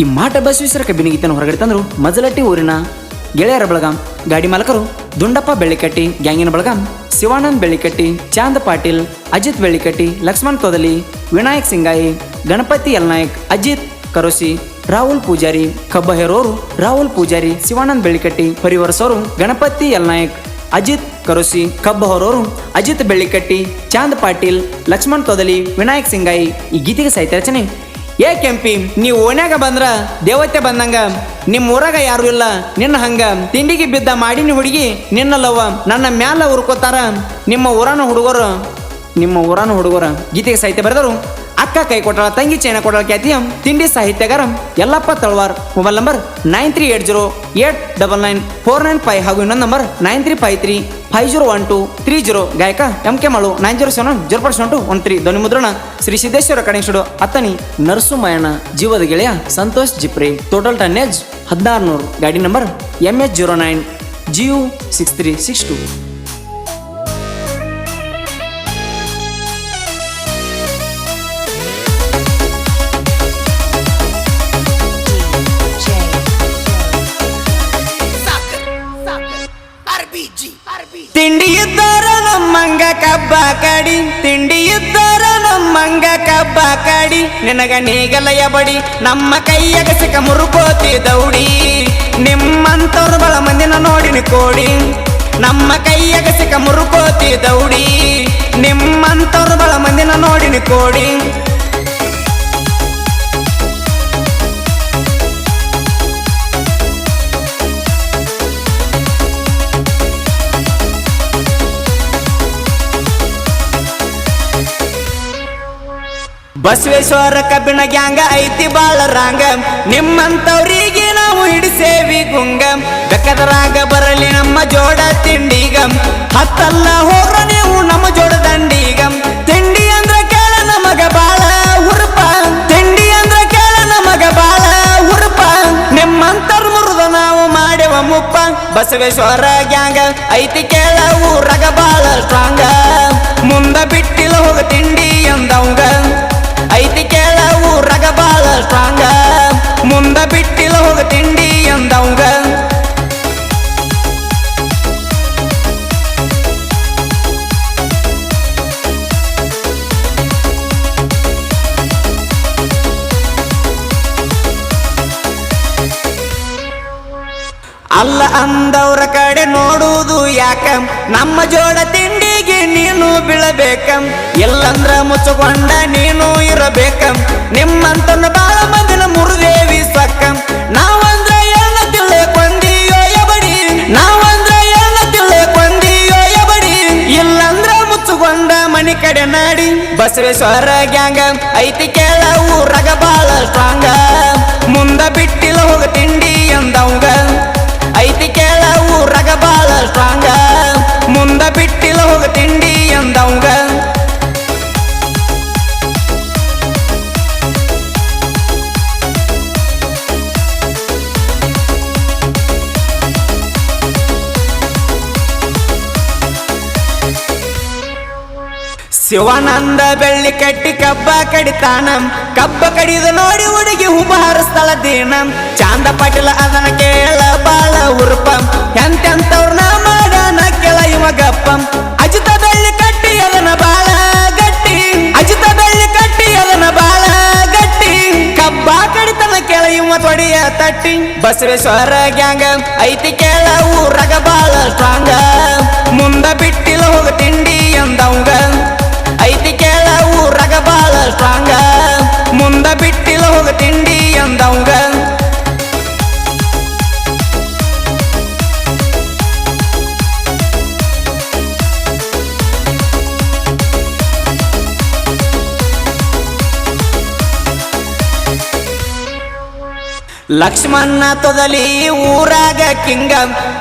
ಈ ಮಾಟ ಬಸವೇಶ್ವರ ಕಬ್ಬಿನ ಗೀತನ ಹೊರಗಡೆ ತಂದರು ಮಜಲಟ್ಟಿ ಊರಿನ ಗೆಳೆಯರ ಬಳಗಾಂ ಗಾಡಿ ಮಾಲಕರು ದುಂಡಪ್ಪ ಬೆಳ್ಳಿಕಟ್ಟಿ ಗ್ಯಾಂಗಿನ ಬಳಗಾಂ ಶಿವಾನಂದ್ ಬೆಳ್ಳಿಕಟ್ಟಿ ಚಾಂದ್ ಪಾಟೀಲ್ ಅಜಿತ್ ಬೆಳ್ಳಿಕಟ್ಟಿ ಲಕ್ಷ್ಮಣ್ ತೊದಲಿ ವಿನಾಯಕ್ ಸಿಂಗಾಯಿ ಗಣಪತಿ ಯಲ್ನಾಯಕ್ ಅಜಿತ್ ಕರೋಸಿ ರಾಹುಲ್ ಪೂಜಾರಿ ಕಬ್ಬಹೇರೋರು ರಾಹುಲ್ ಪೂಜಾರಿ ಶಿವಾನಂದ್ ಬೆಳ್ಳಿಕಟ್ಟಿ ಪರಿವರ್ಸೋರು ಗಣಪತಿ ಯಲ್ನಾಯಕ್ ಅಜಿತ್ ಕರೋಸಿ ಕಬ್ಬಹೋರೋರು ಅಜಿತ್ ಬೆಳ್ಳಿಕಟ್ಟಿ ಚಾಂದ್ ಪಾಟೀಲ್ ಲಕ್ಷ್ಮಣ್ ತೊದಲಿ ವಿನಾಯಕ್ ಸಿಂಗಾಯಿ. ಈ ಗೀತೆಗೆ ಸಾಹಿತ್ಯ ರಚನೆ ಏ ಕೆಂಪಿ, ನೀವು ಓಣ್ಯಾಗ ಬಂದ್ರ ದೇವತೆ ಬಂದಂಗ, ನಿಮ್ಮ ಊರಾಗ ಯಾರು ಇಲ್ಲ ನಿನ್ನ ಹಂಗ, ತಿಂಡಿಗೆ ಬಿದ್ದ ಮಾಡಿನ ಹುಡುಗಿ ನಿನ್ನಲ್ಲವ, ನನ್ನ ಮ್ಯಾಲ ಉರ್ಕೋತಾರ ನಿಮ್ಮ ಊರಾನ ಹುಡುಗರ. ಗೀತೆಗೆ ಸಾಹಿತ್ಯ ಬರೆದರು ಅಕ್ಕ ಕೈ ಕೊಟ್ಟಳ ತಂಗಿ ಚೈನ ಕೊಟ್ಟಳ ಖ್ಯಾತಿಯ ತಿಂಡಿ ಸಾಹಿತ್ಯಗಾರ ಯಲ್ಲಪ್ಪ ತಳವಾರ್. ಮೊಬೈಲ್ ನಂಬರ್ 9380899495 ಹಾಗೂ ಇನ್ನೊಂದು ನಂಬರ್ 9353501230. ಗಾಯಕ MK ಮಾಳು 9070041213. ಧ್ವನಿ ಮುದ್ರಣ ಶ್ರೀ ಸಿದ್ದೇಶ್ವರ ಕಣೇಶುಡು ಅತ್ತನಿ ನರಸುಮಯಣ. ಜೀವದ ಗೆಳೆಯ ಸಂತೋಷ್ ಜಿಪ್ರಿ. Total tonnage 1600. ಗಾಡಿ ನಂಬರ್ MH09 GU 6362. ತಿಂಡಿ ಇದ್ದಾರ ನಮ್ಮಂಗ ಕಬ್ಬ ಕಡಿ, ತಿಂಡಿ ಇದ್ದಾರ ನಮ್ಮಂಗ ಕಬ್ಬ ಕಡಿ, ನಿನಗ ನೀಗಲಯ ಬಡಿ ನಮ್ಮ ಕೈಯಾಗ ಸಿಕ್ಕ ಮುರುಕೋತಿ ದೌಡಿ, ನಿಮ್ಮಂತವ್ರ ಬಳ ಮಂದಿನ ನೋಡಿನಿ ಕೋಡಿ, ನಮ್ಮ ಕೈಯಾಗ ಸಿಕ್ಕ ಮುರುಕೋತಿ ದೌಡಿ, ನಿಮ್ಮಂತವ್ರ ಬಳ ಮಂದಿನ ನೋಡಿನಿ ಕೋಡಿ. ಬಸವೇಶ್ವರ ಕಬ್ಬಿನ ಗ್ಯಾಂಗ ಐತಿ ಬಾಳ ರಾಂಗ, ನಿಮ್ಮಂತವ್ರಿಗೆ ನಾವು ಹಿಡಿಸೇವಿ ಗುಂಗ, ಬೆಕ್ಕದರಾಗ ಬರಲಿ ನಮ್ಮ ಜೋಡ ತಿಂಡಿಗ, ಹತ್ತಲ್ಲ ಹೋರ ನೀವು ನಮ್ಮ ಜೋಡ ದಂಡಿಗ. ತಿಂಡಿ ಅಂದ್ರ ಕೇಳ ನಮಗ ಬಾಳ ಹುರುಪ, ತಿಂಡಿ ಅಂದ್ರ ಕೇಳ ನಮಗ ಬಾಳ ಹುರುಪ, ನಿಮ್ಮಂತರ್ ಮುರಿದ ನಾವು ಮಾಡುವ ಮುಪ್ಪ. ಬಸವೇಶ್ವರ ಗ್ಯಾಂಗ ಐತಿ ಕೇಳ ಊರಾಗ ಬಾಳ ಸ್ಟ್ರಾಂಗ, ಮುಂದ ಬಿಟ್ಟಿಲ್ಲ ಹೋಗ ತಿಂಡಿ ಅಂದವಂಗ, ಐತಿ ಕೇಳ ಊರಾಗ ಬಾಳ ಸ್ಟ್ರಾಂಗ, ಮುಂದ ಬಿಟ್ಟಿಲ್ಲ ಹೋಗ ತಿಂಡಿ ಅಂದವಂಗ. ಅಲ್ಲ ಅಂದವ್ರ ಕಡೆ ನೋಡುವುದು ಯಾಕ, ನಮ್ಮ ಜೋಡ ತಿಂಡಿಗೆ ನೀನು ಬೀಳಬೇಕ, ಎಲ್ಲಂದ್ರ ಮುಚ್ಚಕೊಂಡ ನೀನು ಇರಬೇಕ, ನಿಮ್ಮಂತನ ಬಾಳ ಮಂದಿನ ಮುರುದೇವಿ ಸಕ್ಕ. ನಾವಂದ್ರ ಎಲ್ಲ ತಿಳ್ಳೆ ಕೊಂದಿಯೋ ಯಬಡಿ, ನಾವಂದ್ರ ಎಲ್ಲ ತಿಳ್ಳೆ ಕೊಂದಿಯೋ ಯಬಡಿ, ಇಲ್ಲಂದ್ರ ಮುಚ್ಚಕೊಂಡ ಮನಿ ಕಡೆ ನಾಡಿ. ಬಸವೇಶ್ವರ ಗ್ಯಾಂಗ ಐತಿ ಕೇಳ ಊರಾಗ ಬಾಳ ಸ್ಟ್ರಾಂಗ, ಮುಂದ ಬಿಟ್ಟಿಲ್ಲ ಹೋಗ ತಿಂಡಿ ಅಂದವಂಗ, ಐತಿ ಕೇಳ ಊರಾಗ ಬಾಳ ಸ್ಟ್ರಾಂಗ, ಮುಂದ ಬಿಟ್ಟಿಲ್ಲ ಹೋಗ ತಿಂಡಿ ಅಂದವಂಗ. ಶಿವಾನಂದ ಬೆಳ್ಳಿ ಕಟ್ಟಿ ಕಬ್ಬ ಕಡಿತಾನ, ಕಬ್ಬ ಕಡಿದ ನೋಡಿ ಹುಡುಗಿ ಹುಬ್ಬ ಹರಿಸ್ತಳ ದೀನ, ಚಾಂದ ಪಾಟೀಲ ಅದನ ಕೇಳ ಬಾಳ ಉರುಪ, ಎಂತೆಂತವ್ರನ್ನ ಮಾಡನ ಕೆಳ ಇವ ಗಪ್ಪ. ಅಜಿತ ಬೆಳ್ಳಿ ಕಟ್ಟಿ ಅದನ ಬಾಳ ಗಟ್ಟಿ, ಅಜಿತ ಬೆಳ್ಳಿ ಕಟ್ಟಿ ಅದನ ಬಾಳ ಗಟ್ಟಿ, ಕಬ್ಬ ಕಡಿತನ ಕೆಳ ಇವ ತೊಡಿಯ ತಟ್ಟಿ. ಬಸವೇಶ್ವರ ಗ್ಯಾಂಗ ಐತಿ ಕೇಳ ಊರಾಗ ಬಾಳ ಸ್ಟ್ರಾಂಗ, ಮುಂದ ಬಿಟ್ಟಿಲ್ಲ ಹೋಗ ತಿಂಡಿ ಅಂದವಂಗ, ಐತಿ ಕೇಳ ಊರಾಗ ಬಾಳ ಸ್ಟ್ರಾಂಗ, ಮುಂದ ಬಿಟ್ಟಿಲ್ಲ ಹೋಗ ತಿಂಡಿ ಅಂದವಂಗ. ಲಕ್ಷ್ಮಣ ತೊದಲಿ ಊರಾಗ ಕಿಂಗ,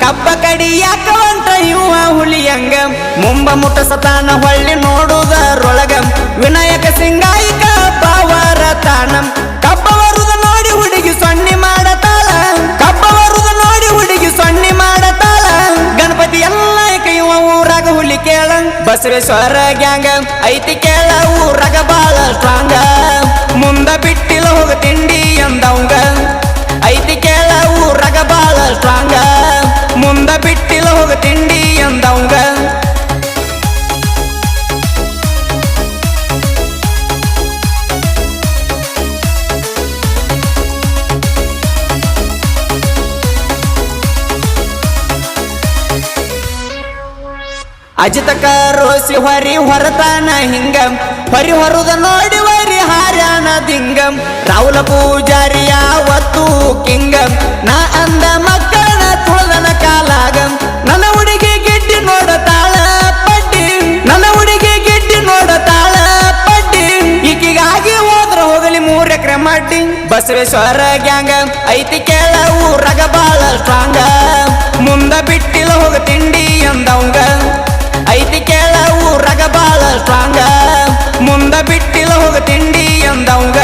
ಕಬ್ಬ ಕಡಿಯಾಕ ಹೊಂಟ ಇವ ಹುಲಿಯಂಗ, ಮುಂಬ ಮುಟ್ಟ ಸತಾನ ಹೊಳ್ಳಿ ನೋಡುವುದರೊಳಗ, ವಿನಾಯಕ ಸಿಂಗಾಯಿಕ ಪಾವರ ತಾನ, ಕಬ್ಬ ಬರುದ ನೋಡಿ ಹುಡುಗಿ ಸೊನ್ನಿ ಮಾಡತಾಳ, ಕಬ್ಬ ಬರುದ ನೋಡಿ ಹುಡುಗಿ ಸೊನ್ನಿ ಮಾಡತಾಳ, ಗಣಪತಿ ಎಲ್ಲ ಇವ ಊರಾಗ ಹುಲಿ ಕೇಳ. ಬಸವೇಶ್ವರ ಗ್ಯಾಂಗ ಐತಿ ಕೇಳ ಊರಾಗ ಬಾಳ ಸ್ಟ್ರಾಂಗ, ಮುಂದ ಬಿಟ್ಟಿಲ್ಲ ಹೋಗ ತಿಂಡಿ ಅಂದವಂಗ. ಅಜಿತ ಕರೋಸಿ ಹೊರಿ ಹೊರತಾನ ಹಿಂಗ ಹೊರಿ ಹೊರದ ನೋಡಿ ವರಿ ಹಾರ್ಯಾನ ದಿಂಗಂ ರಾಹುಲ ಪೂಜಾರಿ ಯಾವತ್ತು ಕಿಂಗಂ ನಾ ಅಂದ ಮಕ್ಕಳನ ತುಳದನ ಕಾಲಾಗಂ ನನ್ನ ಹುಡುಗಿ ಗಿಡ್ಡಿ ನೋಡತಾಳ ಪಡ್ಡಿ ನನ್ನ ಹುಡುಗಿ ಗಿಡ್ಡಿ ನೋಡತಾಳ ಪಡ್ಡಿ ಈಕಿಗಾಗಿ ಹೋದ್ರ ಹೋಗಲಿ 3 ಎಕರೆ ಮಡ್ಡಿ ಬಸವೇಶ್ವರ ಗ್ಯಾಂಗ ಐತಿ ಕೇಳ ಊರಾಗ ಬಾಳ ಸ್ಟ್ರಾಂಗ ಮುಂದ ಬಿಟ್ಟಿಲ್ಲ ಹೋಗ ತಿಂಡಿ ಅಂದವಂಗ ಐತಿ ಕೇಳ ಊರಾಗ ಬಾಳ ಸ್ಟ್ರಾಂಗ ಮುಂದ ಬಿಟ್ಟಿಲ್ಲ ಹೋಗ ತಿಂಡಿ ಅಂದವಂಗ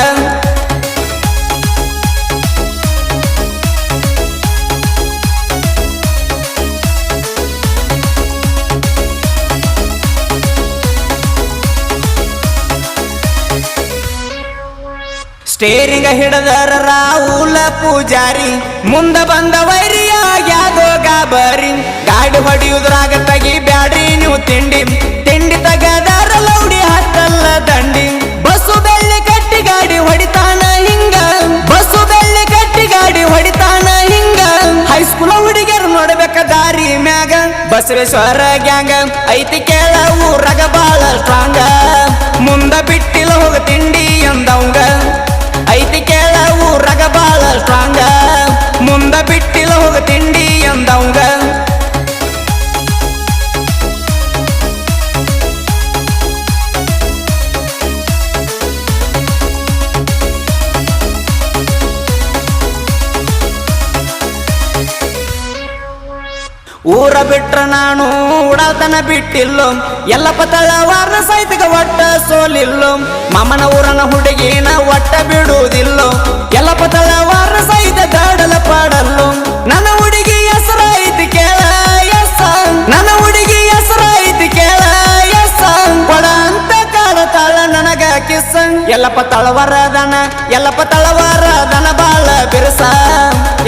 ಸ್ಟೇರಿಂಗ ಹಿಡದರ ರಾಹುಲ ಪೂಜಾರಿ ಮುಂದ ಬಂದ ವೈರಿಯಾಗ್ಯಾದೋ ಗಾಬರಿ ಗಾಡಿ ಹೊಡಿಯುದ್ರಾಗ ತಗಿ ಬ್ಯಾಡ್ರಿ ನೀವು ತಿಂಡಿ ತಿಂಡಿ ತಗದಾರ ಲೌಡಿ ಹತ್ತಲ್ಲ ದಂಡಿ ಬಸ್ಸು ಬೆಳ್ಳಿ ಕಟ್ಟಿ ಗಾಡಿ ಹೊಡಿತಾನ ಹಿಂಗ ಬಸ್ಸು ಬೆಳ್ಳಿ ಕಟ್ಟಿ ಗಾಡಿ ಹೊಡಿತಾನ ಹಿಂಗ ಹೈಸ್ಕೂಲ್ ಹುಡುಗಿಯರು ನೋಡ್ಬೇಕ ದಾರಿ ಮ್ಯಾಗ ಬಸವೇಶ್ವರ ಗ್ಯಾಂಗ ಐತಿ ಕೇಳ ಊರಾಗ ಬಾಳ ಸ್ಟ್ರಾಂಗ ಮುಂದ ಬಿಟ್ಟಿಲ್ಲ ಹೋಗ ತಿಂಡಿ ಅಂದವಂಗ ಐತಿ ಕೇಳ ಊರಾಗ ಬಾಳ ಸ್ಟ್ರಾಂಗ ಮುಂದ ಬಿಟ್ಟಿಲ್ಲ ಹೋಗ ತಿಂಡಿ ಅಂದವಂಗ ಊರ ಬಿಟ್ರ ನಾನು ಉಡಾತನ ಬಿಟ್ಟಿಲ್ಲೋ ಎಲ್ಲಪ್ಪ ತಳವಾರ ಸೈತಗ ಒಟ್ಟ ಸೋಲಿಲ್ಲೋ ಮಾಮನ ಊರನ ಹುಡುಗಿನ ಒಟ್ಟ ಬಿಡುವುದಿಲ್ಲೋ ಎಲ್ಲಪ್ಪ ತಳವಾರ ಸೈತ ದಾಡಲ ಪಾಡಲ್ಲೋ ನನ್ನ ಹುಡುಗಿ ಹೆಸರ ಐತಿ ಕೇಳ ಎಸ್ ನನ್ನ ಹುಡುಗಿ ಹೆಸರ ಐತಿ ಕೇಳ ಎಸ್ ಕೊಡ ಅಂತ ಕಾಡತಾಳ ನನಗ ಕಿಸ್ ಎಲ್ಲಪ್ಪ ತಳವಾರ ದನ ಬಾಳ ಬಿರುಸ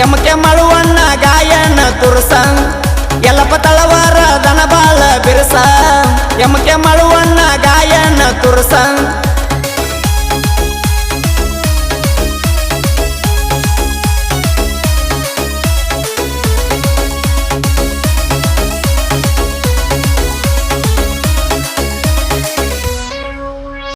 ಎಮ್ಮಕೆ ಮಳುವಣ್ಣ ಗಾಯನ ತುರುಸ ಎಲ್ಲಪ್ಪ ತಳವಾರ ದನ ಬಾಳ ಬಿರುಸ ಎಮ್ಮಕೆ ಮಳುವಣ್ಣ ಗಾಯನ ತುರುಸ